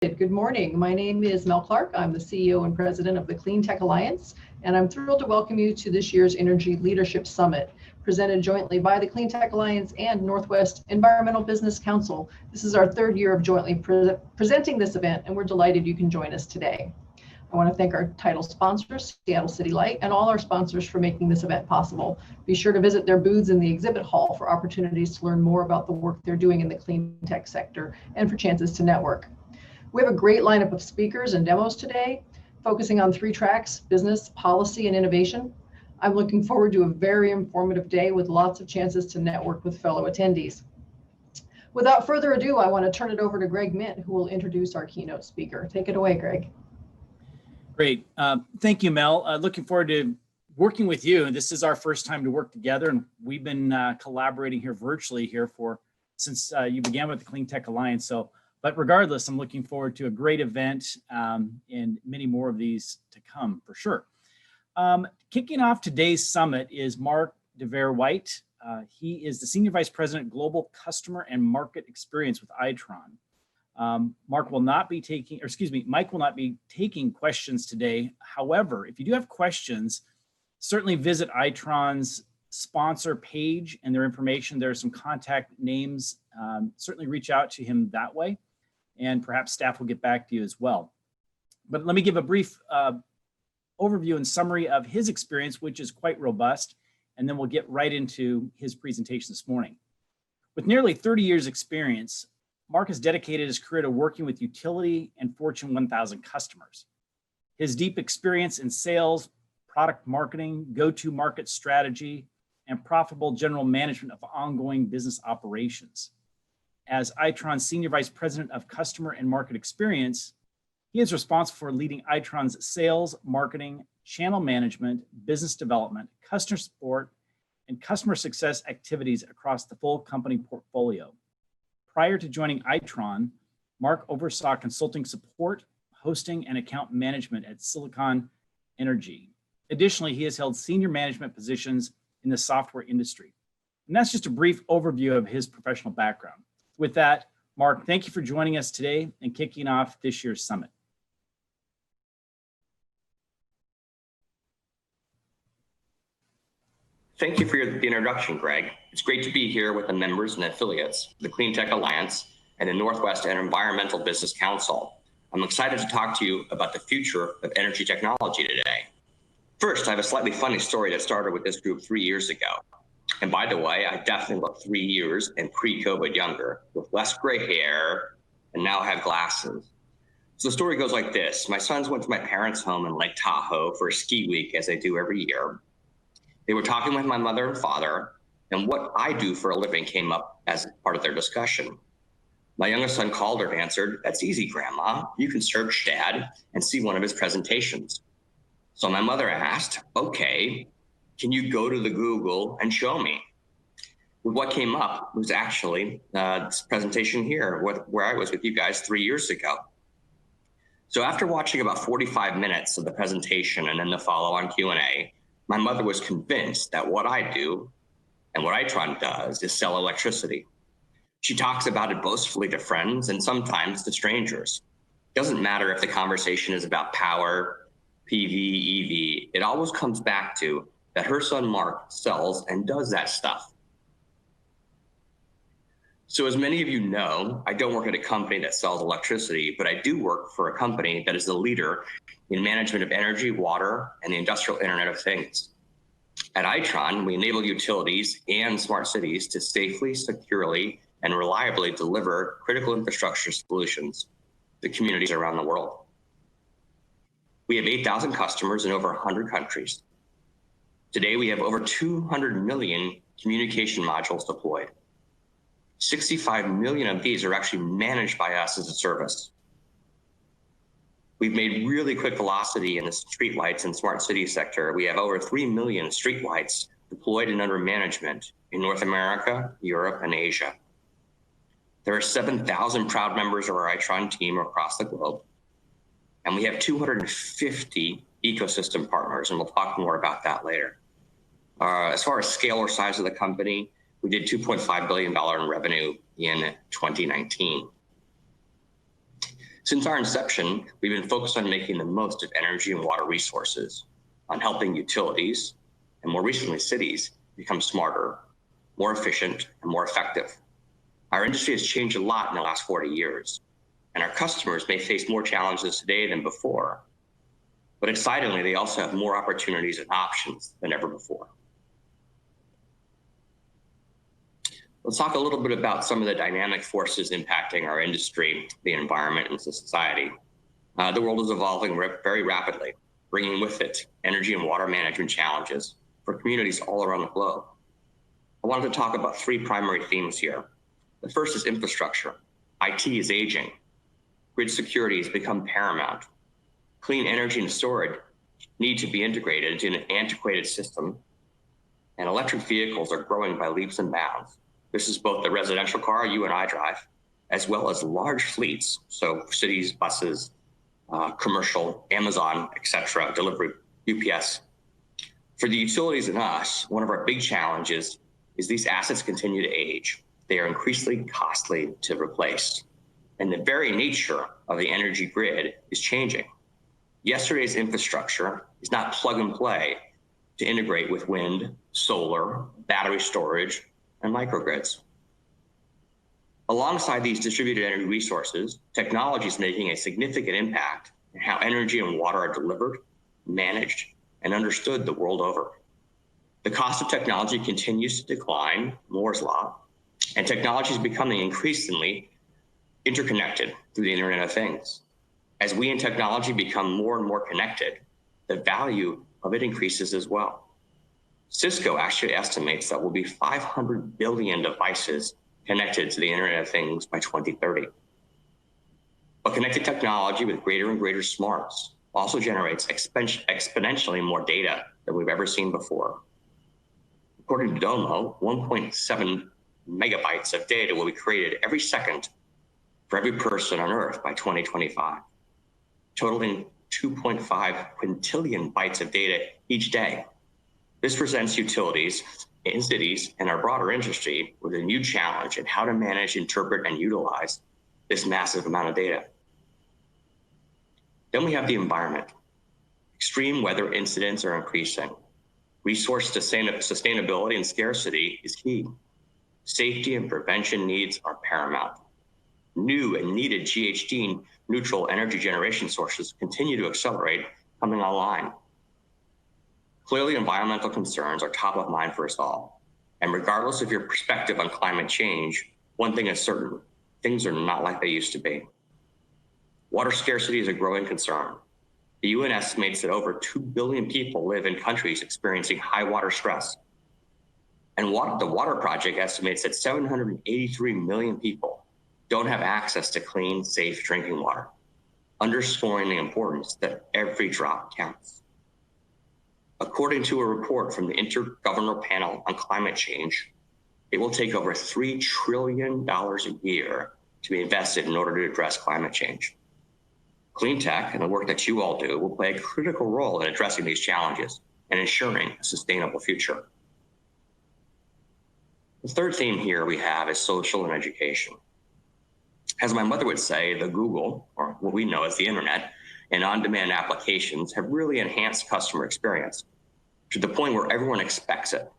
Good morning. My name is Mel Clark. I'm the CEO and president of the Clean Tech Alliance, and I'm thrilled to welcome you to this year's Energy Leadership Summit, presented jointly by the Clean Tech Alliance and Northwest Environmental Business Council. This is our third year of jointly presenting this event, and we're delighted you can join us today. I want to thank our title sponsors, Seattle City Light, and all our sponsors for making this event possible. Be sure to visit their booths in the exhibit hall for opportunities to learn more about the work they're doing in the clean tech sector and for chances to network. We have a great lineup of speakers and demos today, focusing on 3 tracks: business, policy, and innovation. I'm looking forward to a very informative day with lots of chances to network with fellow attendees. Without further ado, I want to turn it over to Greg Mint, who will introduce our keynote speaker. Take it away, Greg. Great. Thank you, Mel. Looking forward to working with you. This is our first time to work together, and we've been collaborating here virtually since you began with the Clean Tech Alliance. But regardless, I'm looking forward to a great event and many more of these to come for sure. Kicking off today's summit is Mark DeVere-White. He is the Senior Vice President, Global Customer and Market Experience with Itron. Mike will not be taking questions today. However, if you do have questions, certainly visit Itron's sponsor page and their information. There are some contact names. Certainly reach out to him that way, and perhaps staff will get back to you as well. But let me give a brief overview and summary of his experience, which is quite robust, and then we'll get right into his presentation this morning. With nearly 30 years experience, Mark has dedicated his career to working with utility and Fortune 1000 customers. His deep experience in sales, product marketing, go-to-market strategy, and profitable general management of ongoing business operations. As Itron's Senior Vice President of Customer and Market Experience, he is responsible for leading Itron's sales, marketing, channel management, business development, customer support, and customer success activities across the full company portfolio. Prior to joining Itron, Mark oversaw consulting support, hosting, and account management at Silicon Energy. Additionally, he has held senior management positions in the software industry. And that's just a brief overview of his professional background. With that, Mark, thank you for joining us today and kicking off this year's summit. Thank you for the introduction, Greg. It's great to be here with the members and affiliates of the Clean Tech Alliance and the Northwest Environmental Business Council. I'm excited to talk to you about the future of energy technology today. First, I have a slightly funny story that started with this group 3 years ago. And by the way, I definitely look 3 years and pre-COVID younger, with less gray hair, and now have glasses. So the story goes like this. My sons went to my parents' home in Lake Tahoe for a ski week, as they do every year. They were talking with my mother and father, and what I do for a living came up as part of their discussion. My youngest son called her and answered, "That's easy, Grandma. You can search Dad and see one of his presentations." So my mother asked, "Okay, can you go to the Google and show me?" What came up was actually this presentation here, where I was with you guys 3 years ago. So after watching about 45 minutes of the presentation and then the follow-on Q&A, my mother was convinced that what I do and what Itron does is sell electricity. She talks about it boastfully to friends and sometimes to strangers. It doesn't matter if the conversation is about power, PV, EV, it always comes back to that her son Mark sells and does that stuff. So as many of you know, I don't work at a company that sells electricity, but I do work for a company that is the leader in management of energy, water, and the industrial Internet of Things. At Itron, we enable utilities and smart cities to safely, securely, and reliably deliver critical infrastructure solutions to communities around the world. We have 8,000 customers in over 100 countries. Today, we have over 200 million communication modules deployed. 65 million of these are actually managed by us as a service. We've made really quick velocity in the streetlights and smart city sector. We have over 3 million streetlights deployed and under management in North America, Europe, and Asia. There are 7,000 proud members of our Itron team across the globe. And we have 250 ecosystem partners, and we'll talk more about that later. As far as scale or size of the company, we did $2.5 billion in revenue in 2019. Since our inception, we've been focused on making the most of energy and water resources, on helping utilities, and more recently cities, become smarter, more efficient, and more effective. Our industry has changed a lot in the last 40 years, and our customers may face more challenges today than before. But excitingly, they also have more opportunities and options than ever before. Let's talk a little bit about some of the dynamic forces impacting our industry, the environment, and society. The world is evolving very rapidly, bringing with it energy and water management challenges for communities all around the globe. I wanted to talk about three primary themes here. The first is infrastructure. IT is aging. Grid security has become paramount. Clean energy and storage need to be integrated into an antiquated system, and electric vehicles are growing by leaps and bounds. This is both the residential car you and I drive, as well as large fleets, so cities, buses, commercial, Amazon, etc., delivery, UPS. For the utilities and us, one of our big challenges is these assets continue to age. They are increasingly costly to replace, and the very nature of the energy grid is changing. Yesterday's infrastructure is not plug and play to integrate with wind, solar, battery storage, and microgrids. Alongside these distributed energy resources, technology is making a significant impact in how energy and water are delivered, managed, and understood the world over. The cost of technology continues to decline, Moore's Law, and technology is becoming increasingly interconnected through the Internet of Things. As we in technology become more and more connected, the value of it increases as well. Cisco actually estimates that will be 500 billion devices connected to the Internet of Things by 2030. But connected technology with greater and greater smarts also generates exponentially more data than we've ever seen before. According to Domo, 1.7 megabytes of data will be created every second for every person on Earth by 2025, totaling 2.5 quintillion bytes of data each day. This presents utilities in cities and our broader industry with a new challenge in how to manage, interpret, and utilize this massive amount of data. Then we have the environment. Extreme weather incidents are increasing. Resource sustainability and scarcity is key. Safety and prevention needs are paramount. New and needed GHG neutral energy generation sources continue to accelerate coming online. Clearly, environmental concerns are top of mind for us all. And regardless of your perspective on climate change, one thing is certain, things are not like they used to be. Water scarcity is a growing concern. The UN estimates that over 2 billion people live in countries experiencing high water stress. And the Water Project estimates that 783 million people don't have access to clean, safe drinking water, underscoring the importance that every drop counts. According to a report from the Intergovernmental Panel on Climate Change, it will take over $3 trillion a year to be invested in order to address climate change. Clean tech and the work that you all do will play a critical role in addressing these challenges and ensuring a sustainable future. The third theme here we have is social and education. As my mother would say, the Google, or what we know as the internet, and on-demand applications have really enhanced customer experience to the point where everyone expects it,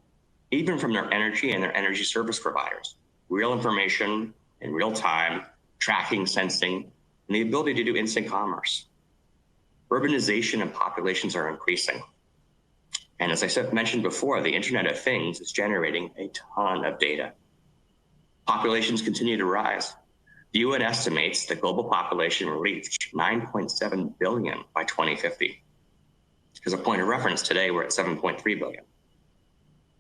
even from their energy and their energy service providers. Real information in real time, tracking, sensing, and the ability to do instant commerce. Urbanization and populations are increasing. And as I mentioned before, the Internet of Things is generating a ton of data. Populations continue to rise. The UN estimates the global population will reach 9.7 billion by 2050. As a point of reference, today we're at 7.3 billion.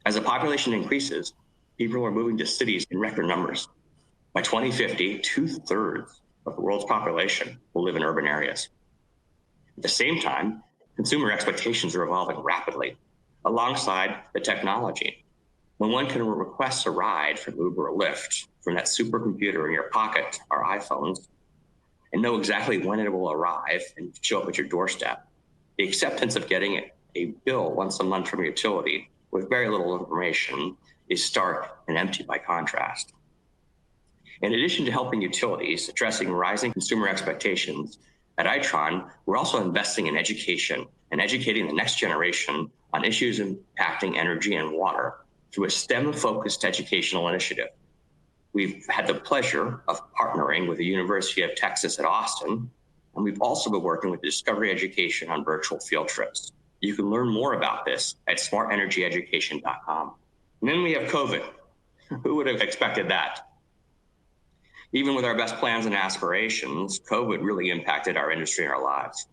As the population increases, people are moving to cities in record numbers. By 2050, 2/3 of the world's population will live in urban areas. At the same time, consumer expectations are evolving rapidly alongside the technology. When one can request a ride from Uber or Lyft from that supercomputer in your pocket, our iPhones, and know exactly when it will arrive and show up at your doorstep, the acceptance of getting a bill once a month from a utility with very little information is stark and empty by contrast. In addition to helping utilities addressing rising consumer expectations, at Itron, we're also investing in education and educating the next generation on issues impacting energy and water through a STEM-focused educational initiative. We've had the pleasure of partnering with the University of Texas at Austin, and we've also been working with Discovery Education on virtual field trips. You can learn more about this at smartenergyeducation.com. And then we have COVID. Who would have expected that? Even with our best plans and aspirations, COVID really impacted our industry and our lives.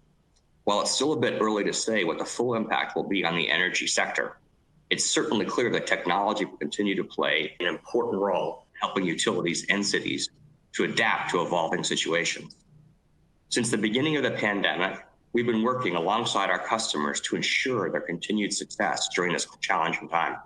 While it's still a bit early to say what the full impact will be on the energy sector, it's certainly clear that technology will continue to play an important role in helping utilities and cities to adapt to evolving situations. Since the beginning of the pandemic, we've been working alongside our customers to ensure their continued success during this challenging time.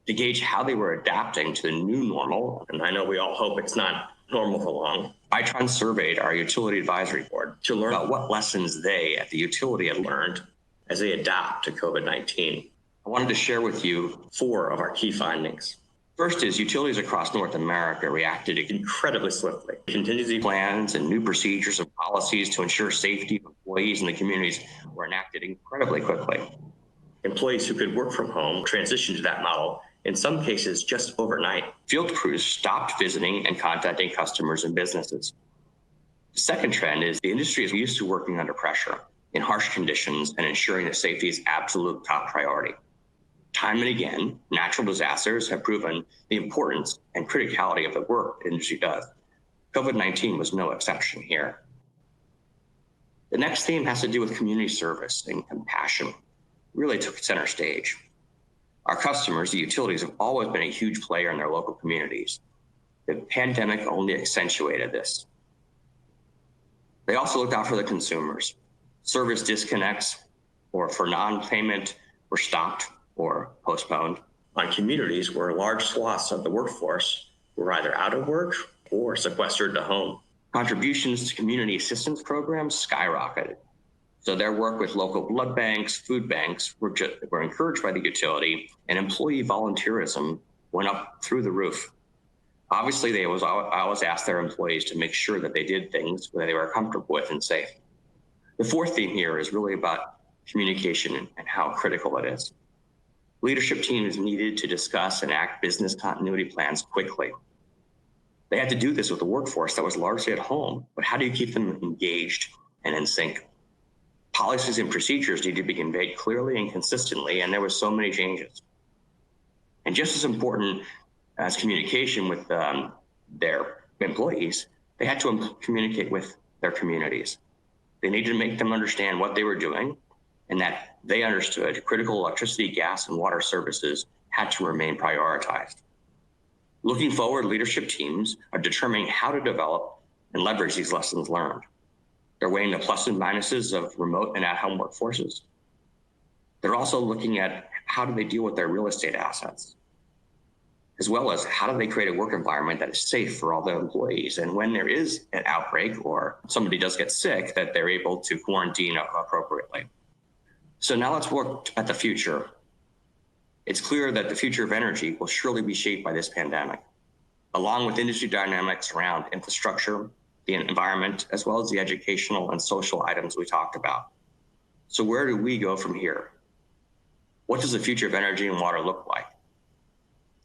To gauge how they were adapting to the new normal, and I know we all hope it's not normal for long, Itron surveyed our utility advisory board to learn about what lessons they at the utility had learned as they adapt to COVID-19. I wanted to share with you 4 of our key findings. First is utilities across North America reacted incredibly swiftly. Contingency plans and new procedures and policies to ensure safety of employees and the communities were enacted incredibly quickly. Employees who could work from home transitioned to that model, in some cases just overnight. Field crews stopped visiting and contacting customers and businesses. The second trend is the industry is used to working under pressure in harsh conditions and ensuring that safety is absolute top priority. Time and again, natural disasters have proven the importance and criticality of the work the industry does. COVID-19 was no exception here. The next theme has to do with community service and compassion. Really took center stage. Our customers, the utilities, have always been a huge player in their local communities. The pandemic only accentuated this. They also looked out for the consumers. Service disconnects or for non-payment were stopped or postponed on communities where large swaths of the workforce were either out of work or sequestered to home. Contributions to community assistance programs skyrocketed. So their work with local blood banks, food banks were encouraged by the utility, and employee volunteerism went up through the roof. Obviously, I always asked their employees to make sure that they did things that they were comfortable with and safe. The fourth theme here is really about communication and how critical it is. Leadership teams needed to discuss and act business continuity plans quickly. They had to do this with a workforce that was largely at home, but how do you keep them engaged and in sync? Policies and procedures need to be conveyed clearly and consistently, and there were so many changes. And just as important as communication with their employees, they had to communicate with their communities. They needed to make them understand what they were doing and that they understood critical electricity, gas, and water services had to remain prioritized. Looking forward, leadership teams are determining how to develop and leverage these lessons learned. They're weighing the plus and minuses of remote and at-home workforces. They're also looking at how do they deal with their real estate assets, as well as how do they create a work environment that is safe for all their employees. And when there is an outbreak or somebody does get sick, that they're able to quarantine appropriately. So now let's look at the future. It's clear that the future of energy will surely be shaped by this pandemic, along with industry dynamics around infrastructure, the environment, as well as the educational and social items we talked about. So where do we go from here? What does the future of energy and water look like?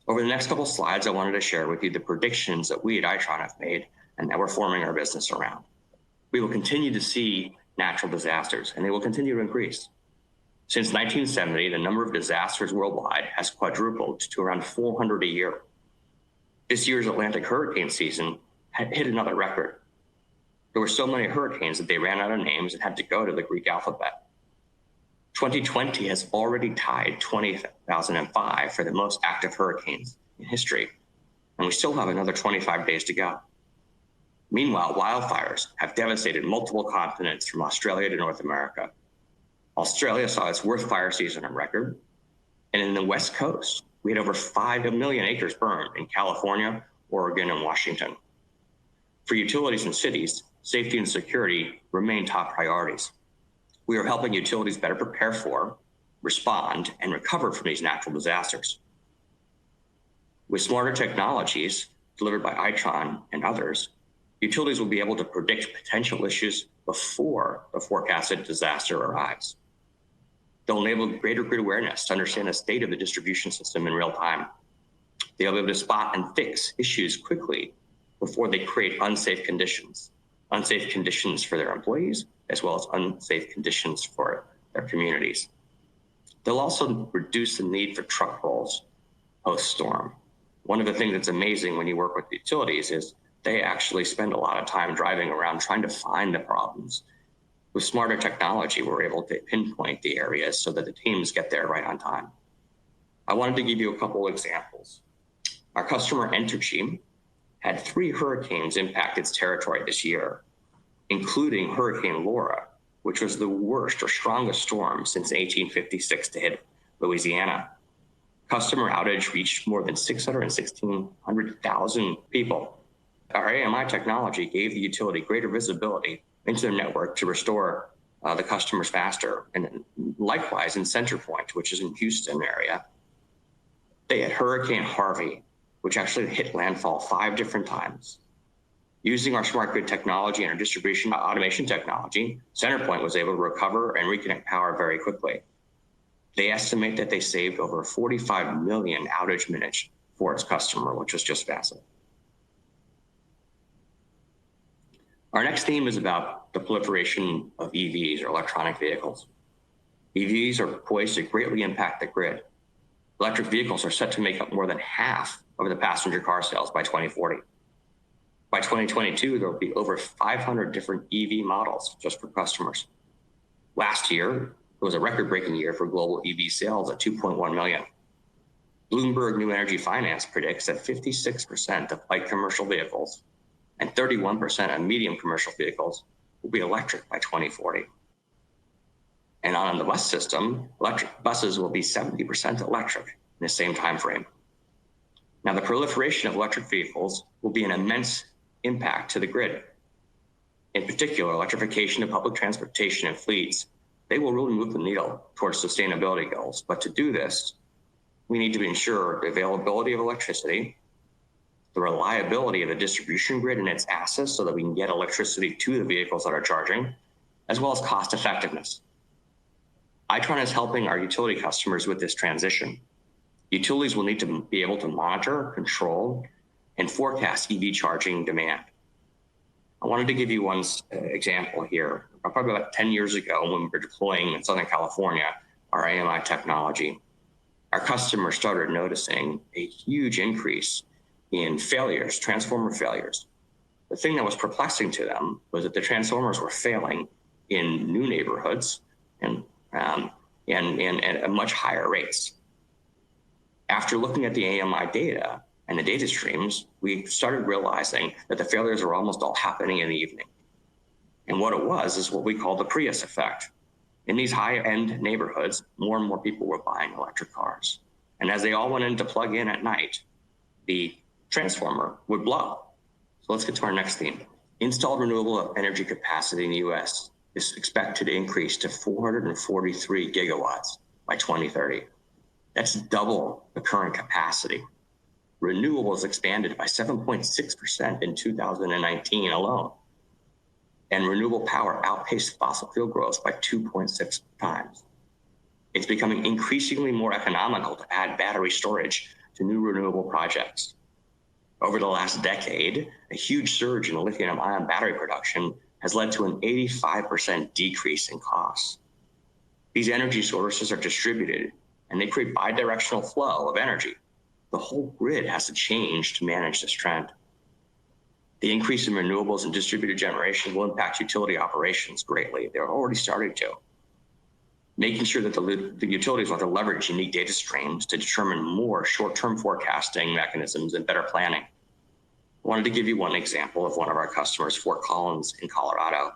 Over the next couple of slides, I wanted to share with you the predictions that we at Itron have made and that we're forming our business around. We will continue to see natural disasters, and they will continue to increase. Since 1970, the number of disasters worldwide has quadrupled to around 400 a year. This year's Atlantic hurricane season had hit another record. There were so many hurricanes that they ran out of names and had to go to the Greek alphabet. 2020 has already tied 2005 for the most active hurricanes in history, and we still have another 25 days to go. Meanwhile, wildfires have devastated multiple continents from Australia to North America. Australia saw its worst fire season on record, and in the West Coast, we had over 5 million acres burned in California, Oregon, and Washington. For utilities and cities, safety and security remain top priorities. We are helping utilities better prepare for, respond, and recover from these natural disasters. With smarter technologies, delivered by Itron and others, utilities will be able to predict potential issues before the forecasted disaster arrives. They'll enable greater grid awareness to understand the state of the distribution system in real time. They'll be able to spot and fix issues quickly before they create unsafe conditions for their employees, as well as unsafe conditions for their communities. They'll also reduce the need for truck rolls post-storm. One of the things that's amazing when you work with utilities is they actually spend a lot of time driving around trying to find the problems. With smarter technology, we're able to pinpoint the areas so that the teams get there right on time. I wanted to give you a couple examples. Our customer Entergy had 3 hurricanes impact its territory this year, including Hurricane Laura, which was the worst or strongest storm since 1856 to hit Louisiana. Customer outage reached more than 1,600,000 people. Our AMI technology gave the utility greater visibility into their network to restore the customers faster. And likewise in Centerpoint, which is in Houston area, they had Hurricane Harvey, which actually hit landfall 5 different times. Using our smart grid technology and our distribution automation technology, Centerpoint was able to recover and reconnect power very quickly. They estimate that they saved over 45 million outage minutes for its customer, which was just massive. Our next theme is about the proliferation of EVs, or electronic vehicles. EVs are poised to greatly impact the grid. Electric vehicles are set to make up more than half of the passenger car sales by 2040. By 2022, there will be over 500 different EV models just for customers. Last year, it was a record-breaking year for global EV sales at 2.1 million. Bloomberg New Energy Finance predicts that 56% of light commercial vehicles and 31% of medium commercial vehicles will be electric by 2040. And on the bus system, electric buses will be 70% electric in the same time frame. Now, the proliferation of electric vehicles will be an immense impact to the grid. In particular, electrification of public transportation and fleets, they will really move the needle towards sustainability goals. But to do this, we need to ensure the availability of electricity, the reliability of the distribution grid and its assets so that we can get electricity to the vehicles that are charging, as well as cost effectiveness. Itron is helping our utility customers with this transition. Utilities will need to be able to monitor, control, and forecast EV charging demand. I wanted to give you one example here. Probably about 10 years ago, when we were deploying in Southern California our AMI technology, our customers started noticing a huge increase in failures, transformer failures. The thing that was perplexing to them was that the transformers were failing in new neighborhoods and at much higher rates. After looking at the AMI data and the data streams, we started realizing that the failures were almost all happening in the evening. And what it was is what we call the Prius effect. In these high-end neighborhoods, more and more people were buying electric cars. And as they all went in to plug in at night, the transformer would blow. So let's get to our next theme. Installed renewable energy capacity in the US is expected to increase to 443 gigawatts by 2030. That's double the current capacity. Renewables expanded by 7.6% in 2019 alone. And renewable power outpaced fossil fuel growth by 2.6 times. It's becoming increasingly more economical to add battery storage to new renewable projects. Over the last decade, a huge surge in lithium-ion battery production has led to an 85% decrease in costs. These energy sources are distributed, and they create bidirectional flow of energy. The whole grid has to change to manage this trend. The increase in renewables and distributed generation will impact utility operations greatly. They're already starting to. Making sure that the utilities want to leverage unique data streams to determine more short-term forecasting mechanisms and better planning. I wanted to give you one example of one of our customers, Fort Collins in Colorado.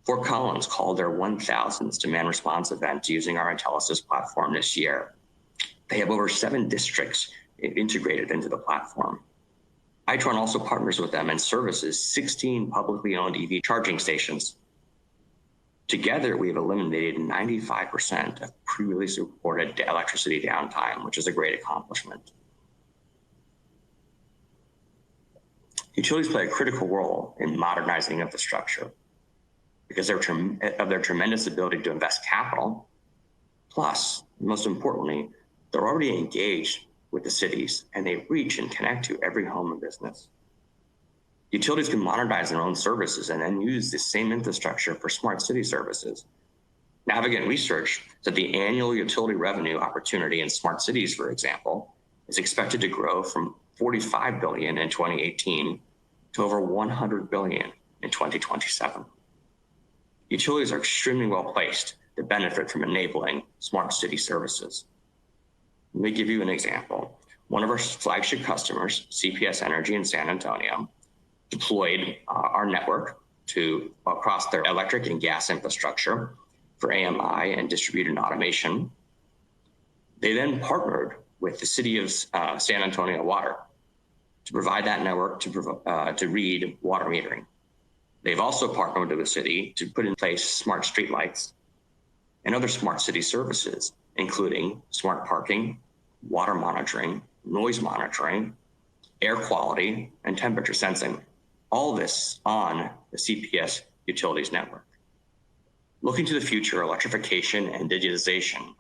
Fort Collins called their 1,000th demand response event using our Intellisys platform this year. They have over 7 districts integrated into the platform. Itron also partners with them and services 16 publicly owned EV charging stations. Together, we have eliminated 95% of previously reported electricity downtime, which is a great accomplishment. Utilities play a critical role in modernizing infrastructure because of their tremendous ability to invest capital. Plus, most importantly, they're already engaged with the cities and they reach and connect to every home and business. Utilities can modernize their own services and then use the same infrastructure for smart city services. Navigant research that the annual utility revenue opportunity in smart cities, for example, is expected to grow from $45 billion in 2018 to over $100 billion in 2027. Utilities are extremely well placed to benefit from enabling smart city services. Let me give you an example. One of our flagship customers, CPS Energy in San Antonio, deployed our network across their electric and gas infrastructure for AMI and distributed automation. They then partnered with the city of San Antonio Water to provide that network to read water metering. They've also partnered with the city to put in place smart streetlights and other smart city services, including smart parking, water monitoring, noise monitoring, air quality, and temperature sensing. All this on the CPS Utilities network. Looking to the future, electrification and digitization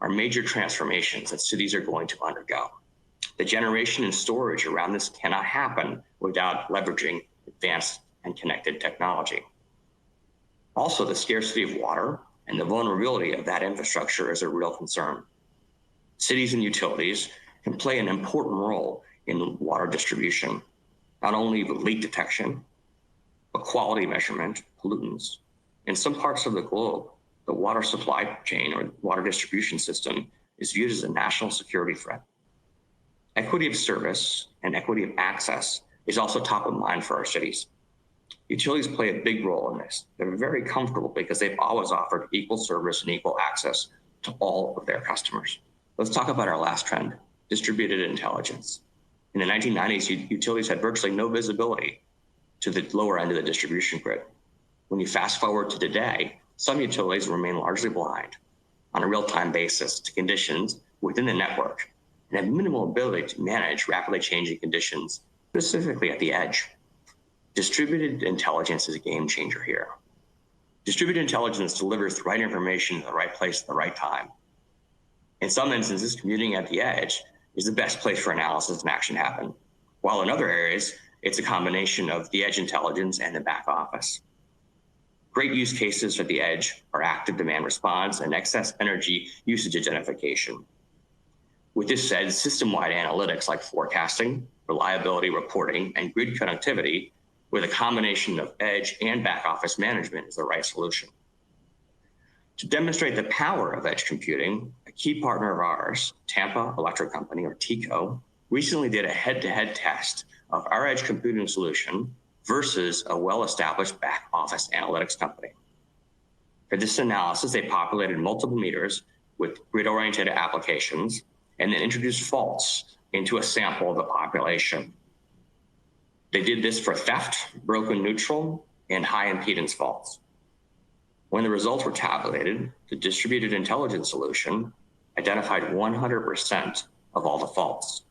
are major transformations that cities are going to undergo. The generation and storage around this cannot happen without leveraging advanced and connected technology. Also, the scarcity of water and the vulnerability of that infrastructure is a real concern. Cities and utilities can play an important role in water distribution, not only with leak detection, but quality measurement, pollutants. In some parts of the globe, the water supply chain or water distribution system is viewed as a national security threat. Equity of service and equity of access is also top of mind for our cities. Utilities play a big role in this. They're very comfortable because they've always offered equal service and equal access to all of their customers. Let's talk about our last trend, distributed intelligence. In the 1990s, utilities had virtually no visibility to the lower end of the distribution grid. When you fast forward to today, some utilities remain largely blind on a real-time basis to conditions within the network and have minimal ability to manage rapidly changing conditions, specifically at the edge. Distributed intelligence is a game changer here. Distributed intelligence delivers the right information in the right place at the right time. In some instances, computing at the edge is the best place for analysis and action to happen, while in other areas, it's a combination of the edge intelligence and the back office. Great use cases at the edge are active demand response and excess energy usage identification. With this said, system-wide analytics like forecasting, reliability reporting, and grid connectivity with a combination of edge and back office management is the right solution. To demonstrate the power of edge computing, a key partner of ours, Tampa Electric Company, or TECO, recently did a head-to-head test of our edge computing solution versus a well-established back office analytics company. For this analysis, they populated multiple meters with grid-oriented applications and then introduced faults into a sample of the population. They did this for theft, broken neutral, and high impedance faults. When the results were tabulated, the distributed intelligence solution identified 100% of all the faults,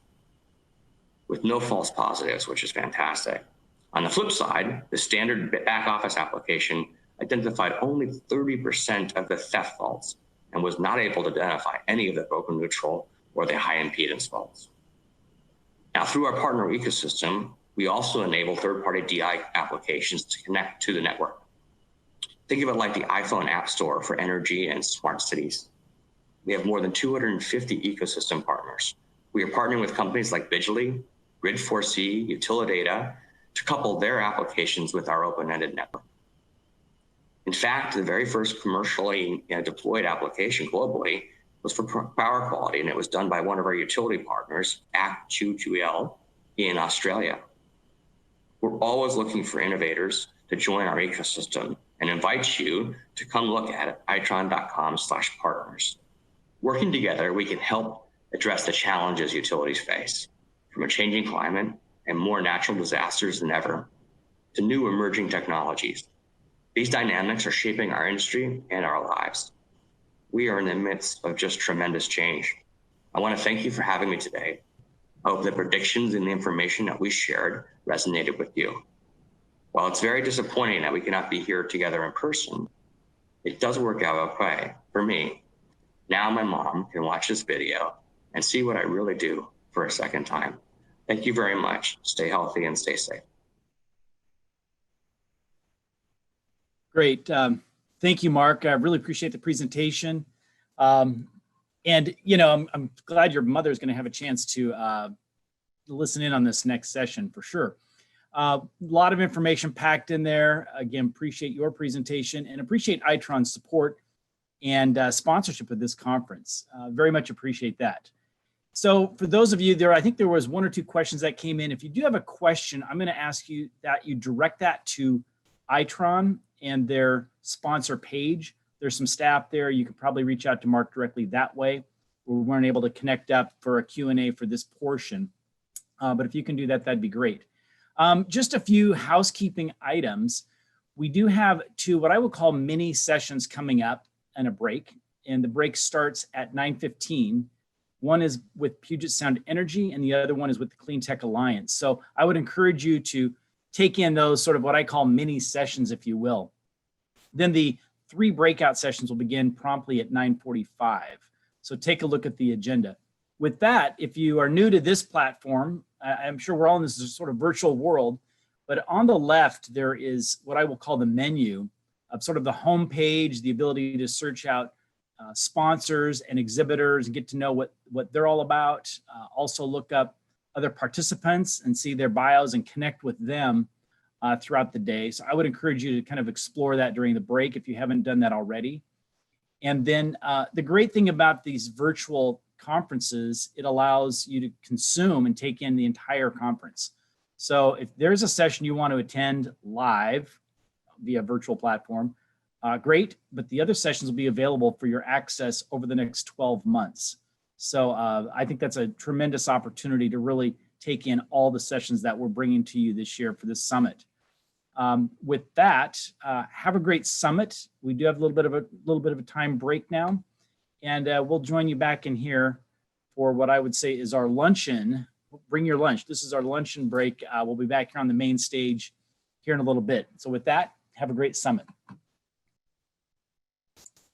with no false positives, which is fantastic. On the flip side, the standard back office application identified only 30% of the theft faults and was not able to identify any of the broken neutral or the high impedance faults. Now, through our partner ecosystem, we also enable third-party DI applications to connect to the network. Think of it like the iPhone App Store for energy and smart cities. We have more than 250 ecosystem partners. We are partnering with companies like Vigily, Grid4C, Utilidata to couple their applications with our open-ended network. In fact, the very first commercially deployed application globally was for power quality, and it was done by one of our utility partners, ACT2QL, in Australia. We're always looking for innovators to join our ecosystem and invite you to come look at itron.com/partners. Working together, we can help address the challenges utilities face, from a changing climate and more natural disasters than ever to new emerging technologies. These dynamics are shaping our industry and our lives. We are in the midst of just tremendous change. I want to thank you for having me today. I hope the predictions and the information that we shared resonated with you. While it's very disappointing that we cannot be here together in person, it does work out okay for me. Now my mom can watch this video and see what I really do for a second time. Thank you very much. Stay healthy and stay safe. Great. Thank you, Mark. I really appreciate the presentation. And, you know, I'm glad your mother is going to have a chance to listen in on this next session for sure. A lot of information packed in there. Again, appreciate your presentation and appreciate Itron's support and sponsorship of this conference. Very much appreciate that. So for those of you there, I think there was 1 or 2 questions that came in. If you do have a question, I'm going to ask you that you direct that to Itron and their sponsor page. There's some staff there. You could probably reach out to Mark directly that way. We weren't able to connect up for a Q&A for this portion. But if you can do that, that'd be great. Just a few housekeeping items. We do have 2 what I would call mini sessions coming up and a break. And the break starts at 9:15. One is with Puget Sound Energy and the other one is with the Clean Tech Alliance. So I would encourage you to take in those sort of what I call mini sessions, if you will. Then the 3 breakout sessions will begin promptly at 9:45. So take a look at the agenda. With that, if you are new to this platform, I'm sure we're all in this sort of virtual world, but on the left, there is what I will call the menu of sort of the home page, the ability to search out sponsors and exhibitors and get to know what they're all about. Also look up other participants and see their bios and connect with them throughout the day. So I would encourage you to kind of explore that during the break if you haven't done that already. And then the great thing about these virtual conferences, it allows you to consume and take in the entire conference. So if there's a session you want to attend live via virtual platform, great, but the other sessions will be available for your access over the next 12 months. So I think that's a tremendous opportunity to really take in all the sessions that we're bringing to you this year for this summit. With that, have a great summit. We do have a little bit of a time break now, and we'll join you back in here for what I would say is our luncheon. Bring your lunch. This is our luncheon break. We'll be back here on the main stage here in a little bit. So with that, have a great summit.